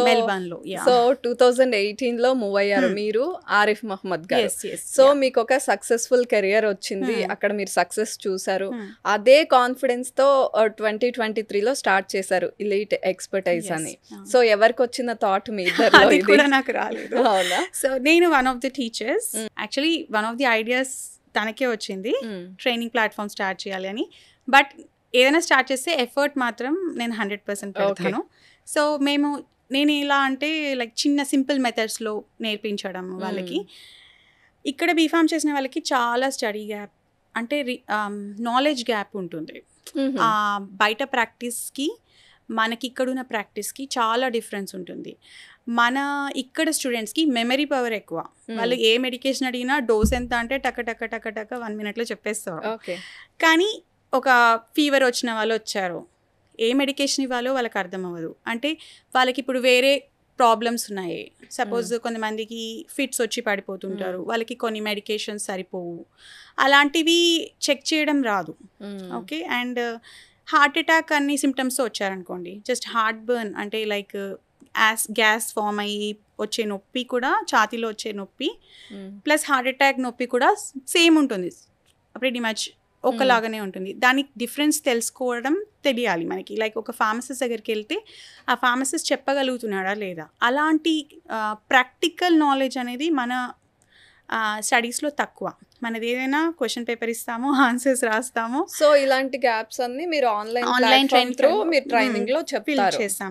మెల్బర్న్లో. So 2018లో move అయ్యారు మీరు, ఆరిఫ్ మహమ్మద్ గారు. సో మీకు ఒక సక్సెస్ఫుల్ కెరియర్ వచ్చింది, అక్కడ మీరు సక్సెస్ చూసారు. అదే కాన్ఫిడెన్స్ తో 2023లో స్టార్ట్ చేశారు ఇలీట్ ఎక్స్పర్టైజ్ అని. సో ఎవరికి వచ్చిన థాట్ మీ ఇద్దరిలో? అది కూడా నాకు రాలేదు. సో నేను one of the teachers, actually one of the ideas తనకే వచ్చింది, ట్రైనింగ్ ప్లాట్ఫామ్ స్టార్ట్ చేయాలి అని. బట్ ఏదైనా స్టార్ట్ చేస్తే ఎఫర్ట్ మాత్రం నేను 100% పెడతాను. సో నేను ఎలా అంటే లైక్ చిన్న సింపుల్ మెథడ్స్లో నేర్పించడం వాళ్ళకి. ఇక్కడ బీఫామ్ చేసిన వాళ్ళకి చాలా స్టడీ గ్యాప్ అంటే నాలెడ్జ్ గ్యాప్ ఉంటుంది. బయట ప్రాక్టీస్కి మనకి ఇక్కడున్న ప్రాక్టీస్కి చాలా డిఫరెన్స్ ఉంటుంది. మన ఇక్కడ స్టూడెంట్స్కి మెమరీ పవర్ ఎక్కువ. వాళ్ళు ఏ మెడికేషన్ అడిగినా డోస్ ఎంత అంటే టక టక టక టక 1 minute చెప్పేస్తారు. కానీ ఒక ఫీవర్ వచ్చిన వాళ్ళు వచ్చారు, ఏ మెడికేషన్ ఇవ్వాలో వాళ్ళకి అర్థం అవ్వదు. అంటే వాళ్ళకి ఇప్పుడు వేరే ప్రాబ్లమ్స్ ఉన్నాయి. సపోజ్ కొంతమందికి ఫిట్స్ వచ్చి పడిపోతుంటారు, వాళ్ళకి కొన్ని మెడికేషన్స్ సరిపోవు, అలాంటివి చెక్ చేయడం రాదు. ఓకే, అండ్ హార్ట్ అటాక్ అన్ని సిమ్టమ్స్తో వచ్చారనుకోండి, జస్ట్ హార్ట్ బర్న్ అంటే లైక్ గ్యాస్ ఫామ్ అయ్యి వచ్చే నొప్పి కూడా, ఛాతీలో వచ్చే నొప్పి ప్లస్ హార్ట్ అటాక్ నొప్పి కూడా సేమ్ ఉంటుంది, ప్రెటీ మచ్ ఒకలాగానే ఉంటుంది. దానికి డిఫరెన్స్ తెలుసుకోవడం తెలియాలి మనకి. లైక్ ఒక ఫార్మసిస్ట్ దగ్గరికి వెళ్తే ఆ ఫార్మసిస్ట్ చెప్పగలుగుతున్నాడా లేదా, అలాంటి ప్రాక్టికల్ నాలెడ్జ్ అనేది మన స్టడీస్లో తక్కువ. మనది ఏదైనా క్వశ్చన్ పేపర్ ఇస్తాము, ఆన్సర్స్ రాస్తాము. సో ఇలాంటి గ్యాప్స్ అన్ని మీరు ఆన్లైన్ ట్రైనింగ్ లో చెప్తారు, చేస్తాం.